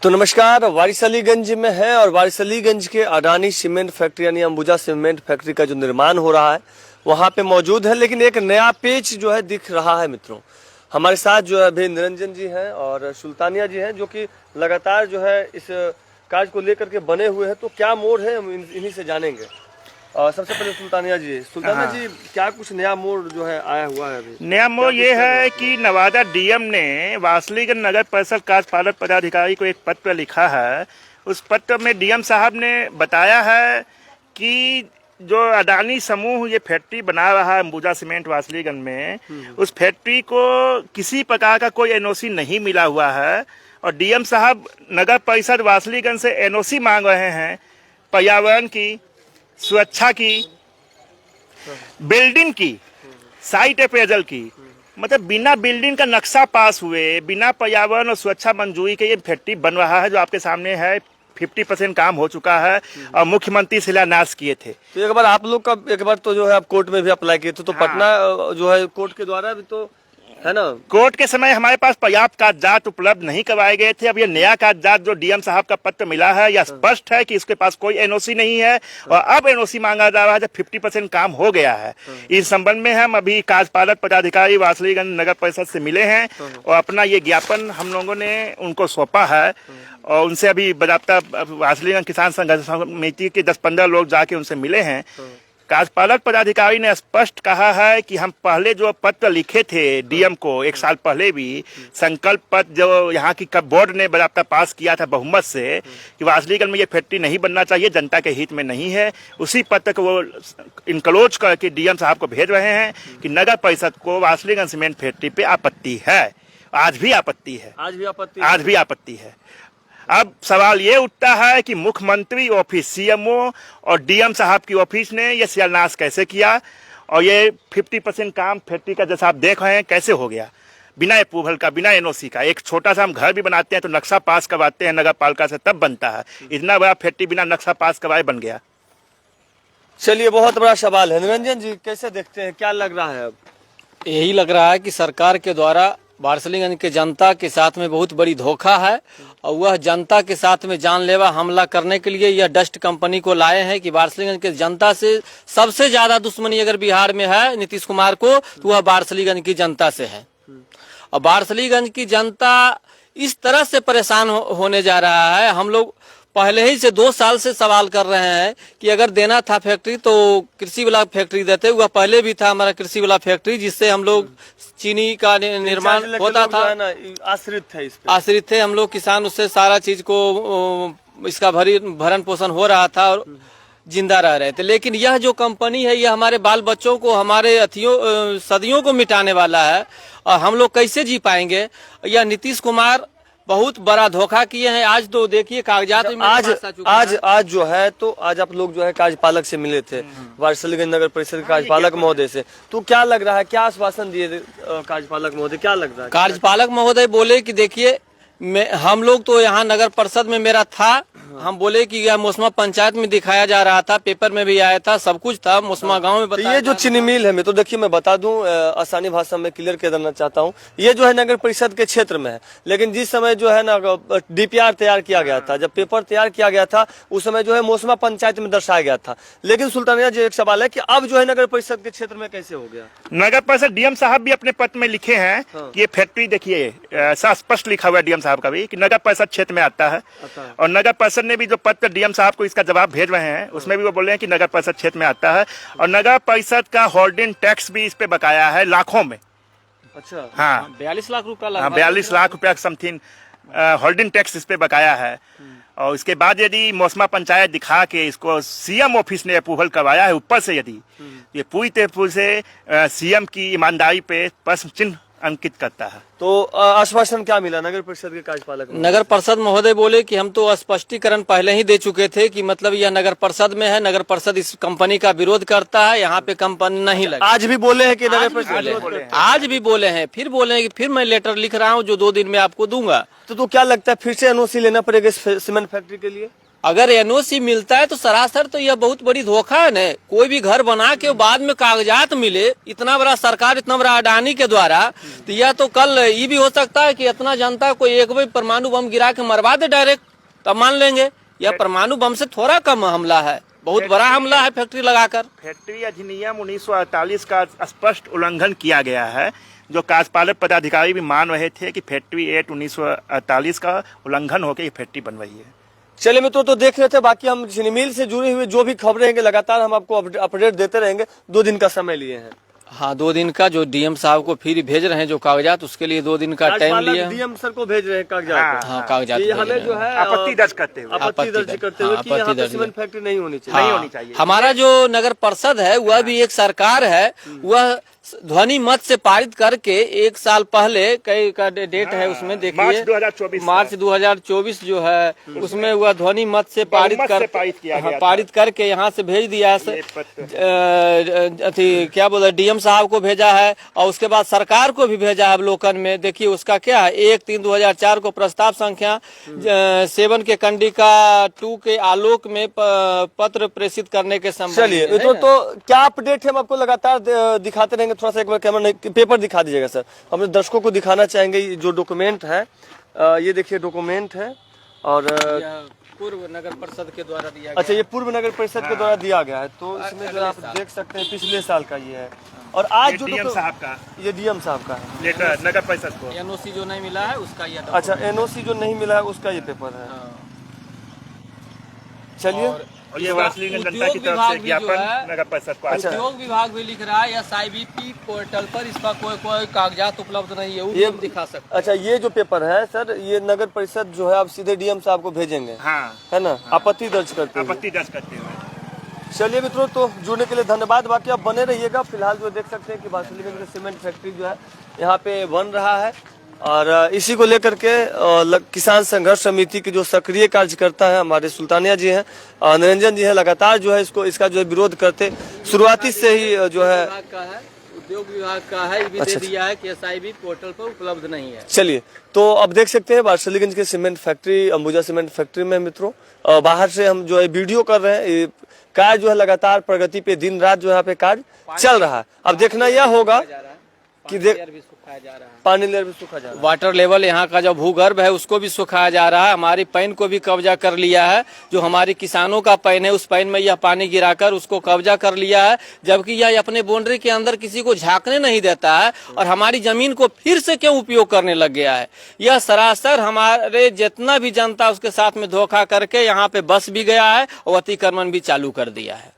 तो नमस्कार, वारिसलीगंज में है और वारिसलीगंज के अडानी सीमेंट फैक्ट्री यानी अंबुजा सीमेंट फैक्ट्री का जो निर्माण हो रहा है वहाँ पे मौजूद है। लेकिन एक नया पेच जो है दिख रहा है मित्रों। हमारे साथ जो है अभी निरंजन जी हैं और सुल्तानिया जी हैं जो कि लगातार जो है इस कार्य को लेकर के बने हुए हैं। तो क्या मोड़ है हम इन्हीं से जानेंगे। सबसे पहले सुल्तानिया जी, जी क्या कुछ नया मोड़ जो है आया हुआ है अभी? नया मोड़ ये है कि नवादा डीएम ने वारिसलीगंज नगर परिषद कार्यपालक पदाधिकारी को एक पत्र लिखा है। उस पत्र में डीएम साहब ने बताया है कि जो अडानी समूह ये फैक्ट्री बना रहा है अंबुजा सीमेंट वारिसलीगंज में, उस फैक्ट्री को किसी प्रकार का कोई एनओसी नहीं मिला हुआ है। और डीएम साहब नगर परिषद वारिसलीगंज से एनओसी मांग रहे हैं पर्यावरण की, सुरक्षा की, बिल्डिंग की, साइट अप्रेजल की। मतलब बिना बिल्डिंग का नक्शा पास हुए, बिना पर्यावरण और सुरक्षा मंजूरी के ये फैक्ट्री बन रहा है जो आपके सामने है। 50% काम हो चुका है और मुख्यमंत्री शिलान्यास किए थे। तो एक बार आप लोग का एक बार तो जो है आप कोर्ट में भी अप्लाई किए थे, तो पटना जो है कोर्ट के द्वारा भी तो है ना, कोर्ट के समय हमारे पास पर्याप्त कागजात उपलब्ध नहीं करवाए गए थे। अब ये नया कागजात जो डीएम साहब का पत्र मिला है, यह स्पष्ट है कि इसके पास कोई एनओसी नहीं है और अब एनओसी मांगा जा रहा है जब 50% काम हो गया है। इस संबंध में हम अभी कार्यपालक पदाधिकारी वारिसलीगंज नगर परिषद से मिले हैं और अपना ये ज्ञापन हम लोगों ने उनको सौंपा है। और उनसे अभी बाकायदा वारिसलीगंज किसान संघर्ष समिति के 10-15 लोग जाके उनसे मिले हैं। कार्यपालक पदाधिकारी ने स्पष्ट कहा है कि हम पहले जो पत्र लिखे थे डीएम को 1 साल पहले भी, संकल्प पत्र जो यहाँ की बोर्ड ने बाकायदा पास किया था बहुमत से कि वारिसलीगंज में ये फैक्ट्री नहीं बनना चाहिए, जनता के हित में नहीं है, उसी पत्र को वो इनक्लोज करके डीएम साहब को भेज रहे हैं कि नगर परिषद को वारिसलीगंज सीमेंट फैक्ट्री पे आपत्ति है। आज भी आपत्ति है। आज भी आपत्ति है। अब सवाल ये उठता है कि मुख्यमंत्री ऑफिस, सीएमओ और डीएम साहब की ऑफिस ने यह शिलान्यास कैसे किया और ये 50% काम फैक्ट्री का जैसा आप देख रहे हैं कैसे हो गया, बिना अप्रूवल का, बिना एनओसी का। एक छोटा सा हम घर भी बनाते हैं तो नक्शा पास करवाते हैं नगर पालिका से, तब बनता है। इतना बड़ा फैक्ट्री बिना नक्शा पास करवाए बन गया। चलिए, बहुत बड़ा सवाल है। निरंजन जी कैसे देखते हैं, क्या लग रहा है? अब यही लग रहा है कि सरकार के द्वारा वारिसलीगंज के जनता के साथ में बहुत बड़ी धोखा है और वह जनता के साथ में जानलेवा हमला करने के लिए यह डस्ट कंपनी को लाए हैं कि वारिसलीगंज के जनता से सबसे ज्यादा दुश्मनी अगर बिहार में है नीतीश कुमार को तो वह वारिसलीगंज की जनता से है। और वारिसलीगंज की जनता इस तरह से परेशान होने जा रहा है। हम लोग पहले ही से 2 साल से सवाल कर रहे हैं कि अगर देना था फैक्ट्री तो कृषि वाला फैक्ट्री देते। हुआ पहले भी था हमारा कृषि वाला फैक्ट्री जिससे हम लोग चीनी का निर्माण होता था, आश्रित थे हम लोग किसान, उससे सारा चीज को इसका भरण पोषण हो रहा था और जिंदा रह रहे थे। लेकिन यह जो कंपनी है यह हमारे बाल बच्चों को, हमारे सदियों को मिटाने वाला है और हम लोग कैसे जी पाएंगे। यह नीतीश कुमार बहुत बड़ा धोखा किए हैं। आज तो देखिए कागजात आज जो है तो आज आप लोग जो है कार्यपालक से मिले थे, वारिसलीगंज नगर परिषद के कार्यपालक महोदय से, तो क्या लग रहा है, क्या आश्वासन दिए कार्यपालक महोदय, क्या लग रहा है? कार्यपालक महोदय बोले कि देखिए हम लोग तो यहाँ नगर परिषद में मेरा था, हम बोले कि यह मोसमा पंचायत में दिखाया जा रहा था, पेपर में भी आया था, सब कुछ था, मोसमा गांव में बताया। ये जो चीनी मिल है, मैं तो देखिए मैं बता दूं, आसानी भाषा में क्लियर कर देना चाहता हूं, ये जो है नगर परिषद के क्षेत्र में है। लेकिन जिस समय जो है ना डीपीआर तैयार किया गया था, जब पेपर तैयार किया गया था उस समय जो है मोसमा पंचायत में दर्शाया गया था। लेकिन सुल्तानिया जी एक सवाल है कि अब जो है नगर परिषद के क्षेत्र में कैसे हो गया? नगर परिषद डीएम साहब भी अपने पत्र में लिखे हैं कि ये फैक्ट्री देखिए ऐसा स्पष्ट लिखा हुआ है डीएम साहब का भी कि नगर परिषद क्षेत्र में आता है। और नगर परिषद ने भी जो पत्र डीएम साहब को इसका जवाब भेज रहे हैं उसमें भी वो बोल रहे हैं कि नगर परिषद क्षेत्र में आता है। और नगर परिषद का होल्डिंग टैक्स भी इस पे बकाया है लाखों में। अच्छा, हाँ, 42 लाख रुपया, 42 लाख रुपया समथिंग होल्डिंग टैक्स इस पे बकाया है। और इसके बाद यदि मोसमा पंचायत दिखा के इसको सीएम ऑफिस ने अप्रूवल करवाया है ऊपर से, यदि ये पूरी तरह से सीएम की ईमानदारी पे प्रश्न चिन्ह अंकित करता है। तो आश्वासन क्या मिला नगर परिषद के कार्यपालक? नगर परिषद महोदय बोले कि हम तो स्पष्टीकरण पहले ही दे चुके थे कि मतलब यह नगर परिषद में है, नगर परिषद इस कंपनी का विरोध करता है, यहाँ पे कंपनी नहीं लगी। आज भी बोले हैं कि नगर परिषद, आज भी बोले हैं, फिर बोले हैं कि फिर मैं लेटर लिख रहा हूँ जो 2 दिन में आपको दूंगा। तो क्या लगता है फिर से एनओसी लेना पड़ेगा इस सीमेंट फैक्ट्री के लिए? अगर एनओसी मिलता है तो सरासर तो यह बहुत बड़ी धोखा है न। कोई भी घर बना के बाद में कागजात मिले, इतना बड़ा सरकार, इतना बड़ा अडानी के द्वारा, तो यह तो कल ये भी हो सकता है कि इतना जनता को एक भी परमाणु बम गिरा के मरवा दे डायरेक्ट, तब मान लेंगे। यह परमाणु बम से थोड़ा कम हमला है, बहुत बड़ा हमला है फैक्ट्री लगाकर। फैक्ट्री अधिनियम 1948 का स्पष्ट उल्लंघन किया गया है, जो कार्यपालक पदाधिकारी भी मान रहे थे कि फैक्ट्री एक्ट 1948 का उल्लंघन होकर ये फैक्ट्री बन रही है। चलिए मित्रों, तो देख रहे थे, बाकी हम चीनी मिल से जुड़ी हुई जो भी खबरें हैं लगातार हम आपको अपडेट देते रहेंगे। 2 दिन का समय लिए हैं। हाँ, 2 दिन का जो डीएम साहब को फिर भेज रहे हैं जो कागजात, उसके लिए 2 दिन का टाइम लिया। डीएम सर को भेज रहे हैं कागजात। हाँ, कागजात ये हमें जो है आपत्ति दर्ज करते हुए आपत्ति दर्ज करते हुए कि यहाँ पे सीमेंट फैक्ट्री नहीं होनी चाहिए। नहीं होनी चाहिए। हमारा जो नगर परिषद है वह भी एक सरकार है, वह ध्वनि मत से पारित करके 1 साल पहले, कई का डेट है उसमें देखिए, मार्च 2024 जो है उसमें वह ध्वनि मत से पारित करके यहाँ से भेज दिया है। क्या बोला, डीएम साहब को भेजा है और उसके बाद सरकार को भी भेजा है अवलोकन में। देखिए उसका क्या है, 1/3/2004 को प्रस्ताव संख्या 7 के कंडिका 2 के आलोक में पत्र प्रेषित करने के संबंध। चलिए तो क्या अपडेट है हम आपको लगातार दिखाते रहेंगे। थोड़ा सा एक बार कैमरा नहीं, पेपर दिखा दीजिएगा सर, हम दर्शकों को दिखाना चाहेंगे जो डॉक्यूमेंट है। ये देखिए डॉक्यूमेंट है और पूर्व नगर परिषद के द्वारा दिया गया। अच्छा, ये पूर्व नगर परिषद के द्वारा दिया गया है, तो इसमें जो आप देख सकते हैं पिछले साल का ये है। और आज जो डीएम साहब का, ये डीएम साहब का है लेटर नगर परिषद को। एनओसी जो नहीं मिला है उसका ये। अच्छा, एनओसी जो नहीं मिला है उसका ये पेपर है। चलिए, और ये वार्षिक जनता की तरफ से ज्ञापन नगर परिषद को। अच्छा, उद्योग विभाग भी लिख रहा है SIBP पोर्टल पर इसका कोई कागजात उपलब्ध नहीं है, ये दिखा सकते। अच्छा, ये जो पेपर है सर, ये नगर परिषद जो है आप सीधे डीएम साहब को भेजेंगे। हाँ, है ना, आपत्ति दर्ज करते हुए। आपत्ति दर्ज करते हुए। चलिए मित्रों, तो जुड़ने के लिए धन्यवाद। बाकी आप बने रहिएगा। फिलहाल जो देख सकते हैं कि वारिसलीगंज में सीमेंट फैक्ट्री जो है यहाँ पे बन रहा है और इसी को लेकर के किसान संघर्ष समिति के जो सक्रिय कार्यकर्ता है हमारे सुल्तानिया जी हैं, निरंजन जी हैं, लगातार जो है इसका जो है विरोध करते शुरुआती से ही जो है। उद्योग विभाग का है, ये भी दे दिया है कि SIB पोर्टल पर उपलब्ध नहीं है। चलिए, तो अब देख सकते हैं वारिसलीगंज के cement factory, Ambuja cement factory में मित्रों बाहर से हम जो है वीडियो कर रहे हैं। कार्य जो है लगातार प्रगति पे दिन रात जो यहाँ पे कार्य चल रहा है। अब देखना यह होगा कि पानी लेवल भी सूखा जा रहा है। वाटर लेवल यहाँ का जो भूगर्भ है उसको भी सुखाया जा रहा है। हमारी पैन को भी कब्जा कर लिया है, जो हमारे किसानों का पैन है उस पैन में यह पानी गिराकर उसको कब्जा कर लिया है, जबकि यह अपने बाउंड्री के अंदर किसी को झांकने नहीं देता है और हमारी जमीन को फिर से क्यों उपयोग करने लग गया है। यह सरासर हमारे जितना भी जनता उसके साथ में धोखा करके यहाँ पे बस भी गया है और अतिक्रमण भी चालू कर दिया है।